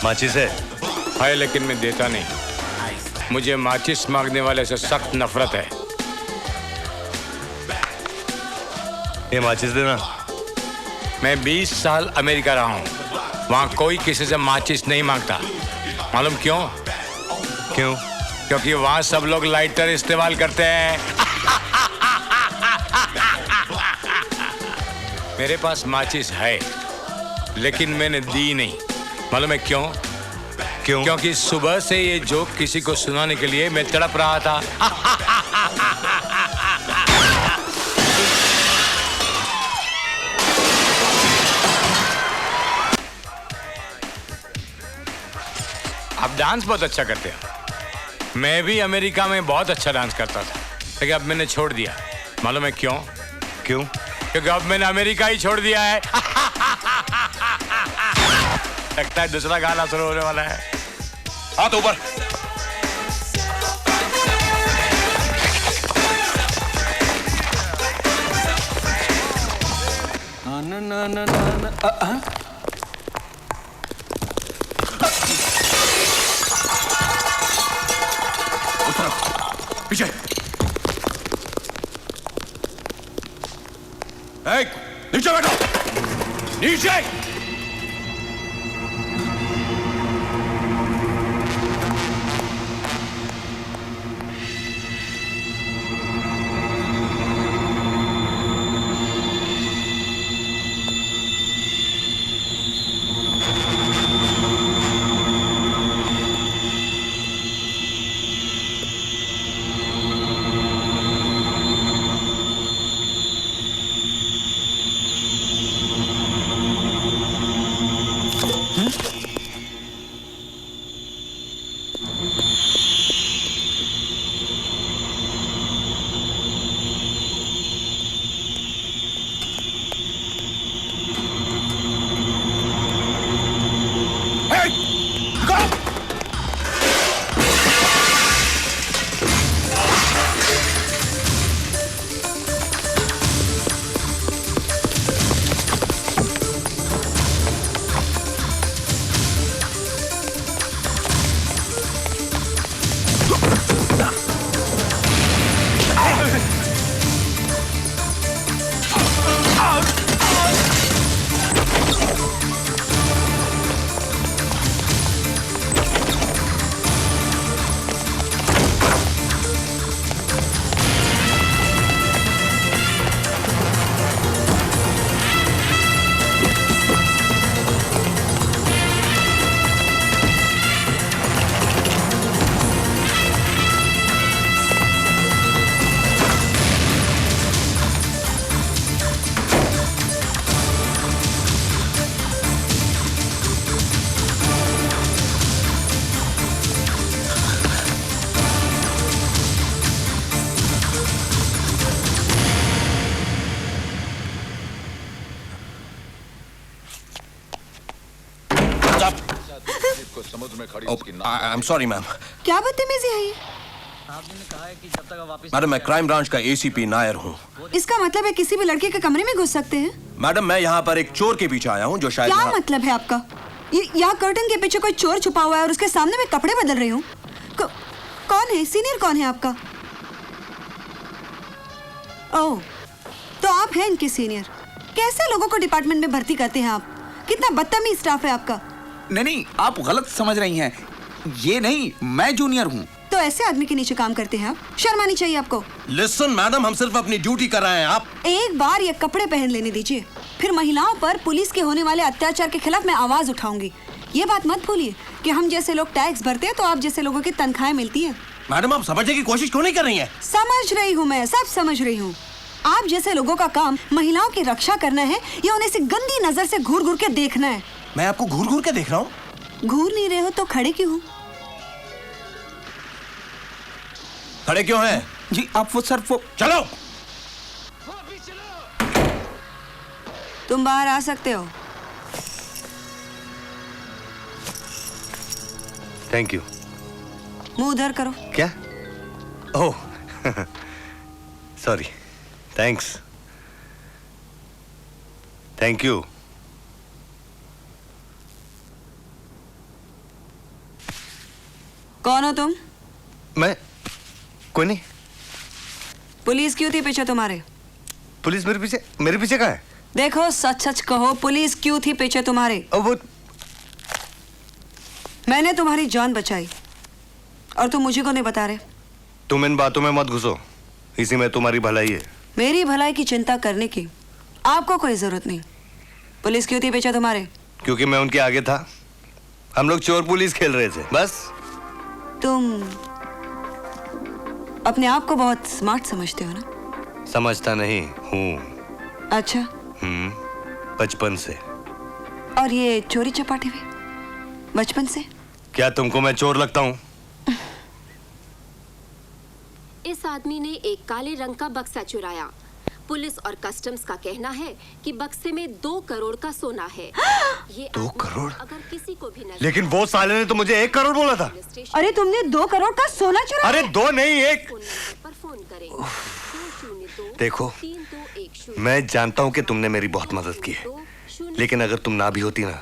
माचिस है? है लेकिन मैं देता नहीं। मुझे माचिस मांगने वाले से सख्त नफरत है। ये माचिस देना। मैं 20 साल अमेरिका रहा हूँ, वहाँ कोई किसी से माचिस नहीं मांगता। मालूम क्यों? क्यों? क्योंकि वहाँ सब लोग लाइटर इस्तेमाल करते हैं। मेरे पास माचिस है लेकिन मैंने दी नहीं। मालूम है क्यों? क्यों? क्योंकि सुबह से ये जोक किसी को सुनाने के लिए मैं तड़प रहा था। आप डांस बहुत अच्छा करते हो। मैं भी अमेरिका में बहुत अच्छा डांस करता था लेकिन अब मैंने छोड़ दिया। मालूम है क्यों? क्यों? क्योंकि अब मैंने अमेरिका ही छोड़ दिया है। लगता है दूसरा गाना शुरू होने वाला है। हाथ ऊपर। पीछे। नीचे बैठो। नीचे। I'm sorry, ma'am. क्या बदतमीजी है ये? आपने कहा है कि जब तक आप वापस मैडम, मैं क्राइम ब्रांच का एसीपी नायर हूँ। इसका मतलब है किसी भी लड़के के कमरे में घुस सकते हैं? मैडम, मैं यहाँ पर एक चोर के पीछे आया हूँ जो शायद क्या मतलब है आपका? ये यहाँ कर्टन के पीछे कोई चोर छुपा हुआ है और उसके सामने मैं कपड़े बदल रही हूँ। कौन है? सीनियर कौन है आपका? ओह, तो आप हैं इनके सीनियर। कैसे लोगों को डिपार्टमेंट में भर्ती करते हैं आप? कितना बदतमीज स्टाफ है आपका। नहीं, आप गलत समझ रही हैं। ये नहीं, मैं जूनियर हूँ। तो ऐसे आदमी के नीचे काम करते हैं आप? शर्म आनी चाहिए आपको। लिसन मैडम, हम सिर्फ अपनी ड्यूटी कर रहे हैं। आप एक बार ये कपड़े पहन लेने दीजिए, फिर महिलाओं पर पुलिस के होने वाले अत्याचार के खिलाफ मैं आवाज उठाऊंगी। ये बात मत भूलिए कि हम जैसे लोग टैक्स भरते हैं तो आप जैसे लोगों की तनख्वाहें मिलती है। मैडम, आप समझने की कोशिश क्यों नहीं कर रही हैं? समझ रही हूँ, मैं सब समझ रही हूँ। आप जैसे लोगों का काम महिलाओं की रक्षा करना है या उन्हें ऐसी गंदी नजर से घूर घूर के देखना है? मैं आपको घूर घूर के देख रहा हूँ। घूर नहीं रहे हो तो खड़े क्यों हो? खड़े क्यों हैं? जी आप वो सर वो चलो। तुम बाहर आ सकते हो। Thank you. मुंह उधर करो। क्या? Oh sorry. Thanks. Thank you. कौन हो तुम? मैं कोई नहीं। पुलिस क्यों थी पीछे तुम्हारे? पुलिस मेरे पीछे कहाँ है? देखो सच सच कहो, पुलिस क्यों थी पीछे तुम्हारे? अब वो मैंने तुम्हारी जान बचाई और तुम मुझे को नहीं बता रहे। तुम इन बातों में मत घुसो, इसी में तुम्हारी भलाई है। मेरी भलाई की चिंता करने की आपको कोई जरूरत नहीं। पुलिस क्यों थी पीछे तुम्हारे? क्योंकि मैं उनके आगे था। हम लोग चोर पुलिस खेल रहे थे बस। तुम अपने आप को बहुत स्मार्ट समझते हो ना? समझता नहीं हूँ। अच्छा, बचपन से। और ये चोरी चपाटी भी बचपन से? क्या तुमको मैं चोर लगता हूँ? इस आदमी ने एक काले रंग का बक्सा चुराया। पुलिस और कस्टम्स का कहना है कि बक्से में 2 करोड़ का सोना है। ये 2 आदमी करोड़? अगर किसी को भी नजर लेकिन वो साले ने तो मुझे 1 करोड़ बोला था। पुलिस स्टेशन अरे तुमने 2 करोड़ का सोना चुराया? अरे 2 नहीं 1। फोन नंबर पर फोन करें। 202 देखो, 3210 मैं जानता हूँ कि तुमने मेरी बहुत मदद की है, लेकिन अगर तुम ना भी होती ना,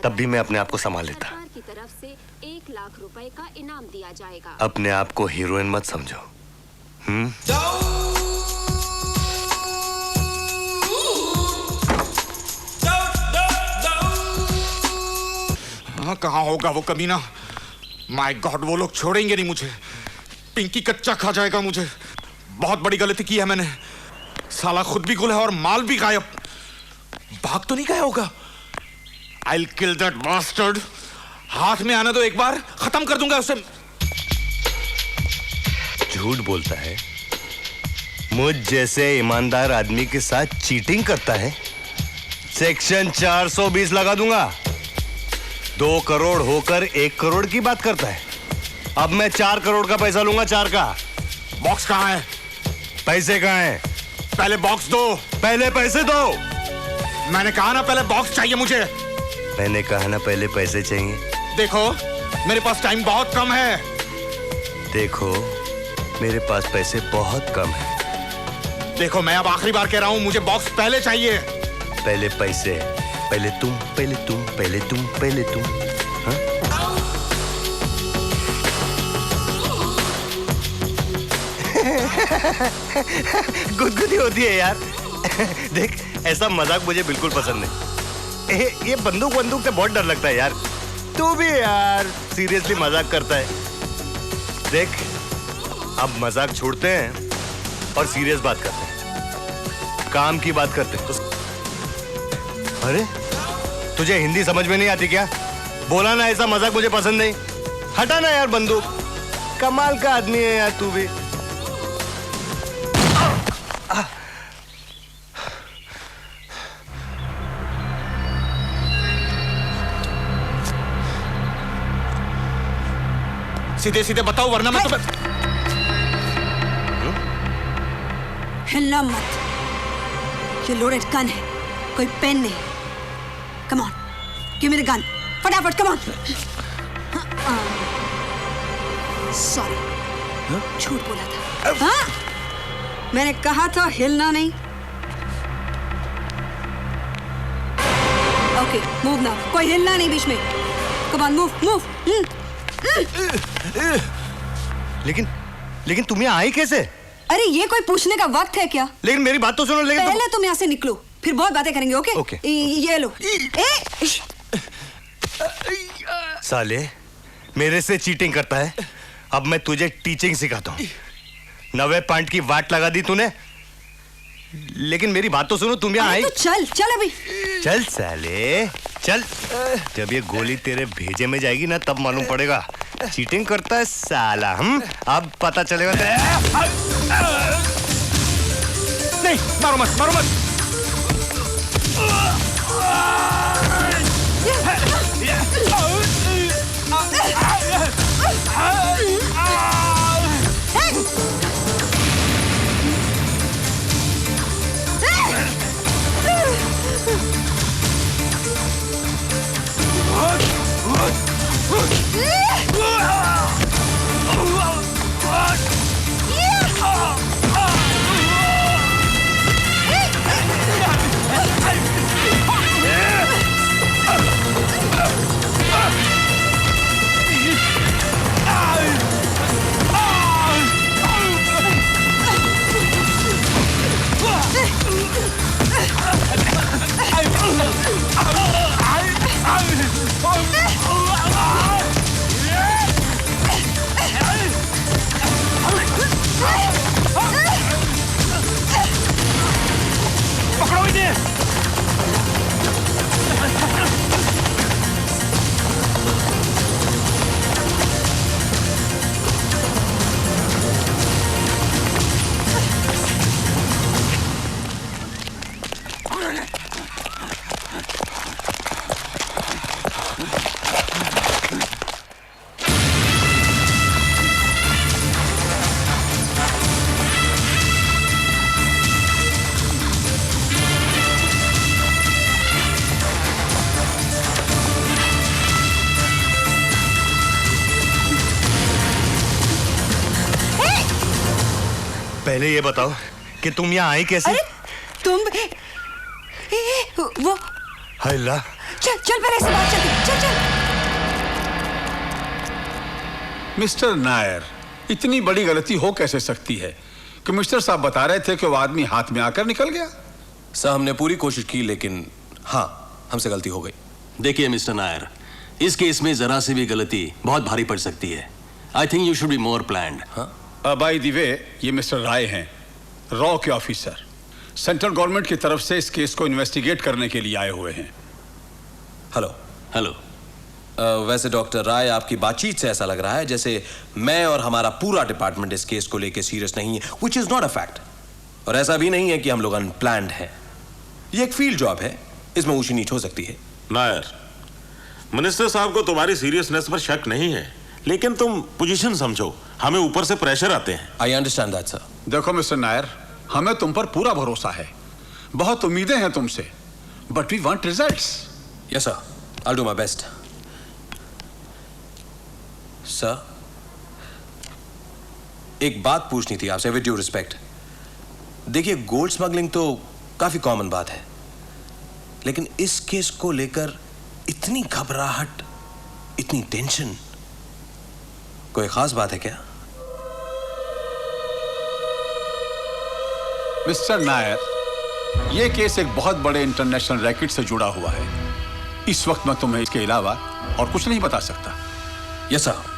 तब भी मैं अपने आप को संभाल लेता। सरकार की तरफ से 1 लाख रुपए का इनाम दिया जाएगा। अपने आप को हीरोइन मत समझो। हाँ, कहाँ होगा वो कमीना? माय गॉड, वो लोग छोड़ेंगे नहीं मुझे। पिंकी कच्चा खा जाएगा मुझे। बहुत बड़ी गलती की है मैंने। साला खुद भी गुल है और माल भी गायब। भाग तो नहीं गया होगा? I'll kill that bastard। हाथ में आने दो एक बार, खत्म कर दूंगा उसे। झूठ बोलता है, मुझ जैसे ईमानदार आदमी के साथ चीटिंग करता है। सेक्शन 420 लगा दूंगा। 2 करोड़ होकर 1 करोड़ की बात करता है। अब मैं 4 करोड़ का पैसा लूंगा। 4 का। बॉक्स कहाँ है? पैसे कहाँ हैं? पहले बॉक्स दो। पहले पैसे दो। मैंने कहा ना पहले बॉक्स चाहिए मुझे। मैंने कहा ना पहले पैसे चाहिए। देखो, मेरे पास टाइम बहुत कम है। देखो, मेरे पास पैसे बहुत कम है। देखो, मैं अब आखिरी बार कह रहा हूँ, मुझे बॉक्स पहले चाहिए। पहले पैसे, पहले तुम, पहले तुम, पहले तुम, पहले तुम। हाँ? गुदगुदी होती है यार। देख, ऐसा मजाक मुझे बिल्कुल पसंद नहीं। ये बंदूक से बहुत डर लगता है यार। तू भी यार सीरियसली मजाक करता है। देख, अब मजाक छोड़ते हैं और सीरियस बात करते हैं, काम की बात करते हैं। अरे, तुझे हिंदी समझ में नहीं आती क्या? बोला ना, ऐसा मजाक मुझे पसंद नहीं। हटा ना यार बंदूक। कमाल का आदमी है यार तू भी। सीधे सीधे बताओ वरना मैं तुम्हें। हिलना मत। ये लोडेड गन है, कोई पेन नहीं। Come on, give me the gun फटाफट, कम ऑन। सॉरी, झूठ बोला था। हाँ, मैंने कहा था हिलना नहीं। Okay, move now. कोई हिलना नहीं बीच में। Come on, move move. लेकिन तुम यहाँ आई कैसे? अरे ये कोई पूछने का वक्त है क्या? लेकिन मेरी बात तो सुनो। लेकिन पहले तुम यहाँ से निकलो, फिर बहुत बातें करेंगे। Okay okay. ये लो। साले, मेरे से चीटिंग करता है। अब मैं तुझे टीचिंग सिखाता हूँ। 90 पॉइंट की वाट लगा दी तूने। लेकिन मेरी बात तो सुनो, तुम यहाँ आई। तो चल अभी। चल साले, चल। जब ये गोली तेरे भेजे में जाएगी ना, तब मालूम पड़ेगा चीटिंग करता है साला। अब पता चलेगा। नहीं, मारो मत, मारो मत। पहले ये बताओ कि तुम यहाँ आई कैसे? अरे तुम वो हाय अल्लाह। चल चल पहले से बात चलती, चल चल। मिस्टर नायर, इतनी बड़ी गलती हो कैसे सकती है कि मिस्टर साहब बता रहे थे कि वो आदमी हाथ में आकर निकल गया। सर हमने पूरी कोशिश की लेकिन हाँ हमसे गलती हो गई। देखिए मिस्टर नायर, इस केस में जरा सी भी गलती बहुत भारी पड़ सकती है। I think you should be more planned. By the way, ये मिस्टर राय हैं, रॉ के ऑफिसर, सेंट्रल गवर्नमेंट की तरफ से इस केस को इन्वेस्टिगेट करने के लिए आए हुए हैं। हेलो। हेलो। वैसे डॉक्टर राय, आपकी बातचीत से ऐसा लग रहा है जैसे मैं और हमारा पूरा डिपार्टमेंट इस केस को लेकर सीरियस नहीं है, which is not a fact. और ऐसा भी नहीं है कि हम लोग अनप्लान्ड हैं। ये एक फील्ड जॉब है, इसमें ऊंची नीच हो सकती है। नायर, मिनिस्टर साहब को तुम्हारी सीरियसनेस पर शक नहीं है, लेकिन तुम पोजीशन समझो, हमें ऊपर से प्रेशर आते हैं। I understand that sir. देखो मिस्टर नायर, हमें तुम पर पूरा भरोसा है, बहुत उम्मीदें हैं तुमसे, but we want results. Yes sir, I do my best. Sir, एक बात पूछनी थी आपसे, विद ड्यू रिस्पेक्ट। देखिए, गोल्ड स्मगलिंग तो काफी कॉमन बात है, लेकिन इस केस को लेकर इतनी घबराहट, इतनी टेंशन, कोई खास बात है क्या? मिस्टर नायर, यह केस एक बहुत बड़े इंटरनेशनल रैकेट से जुड़ा हुआ है। इस वक्त मैं तुम्हें इसके अलावा और कुछ नहीं बता सकता। Yes sir,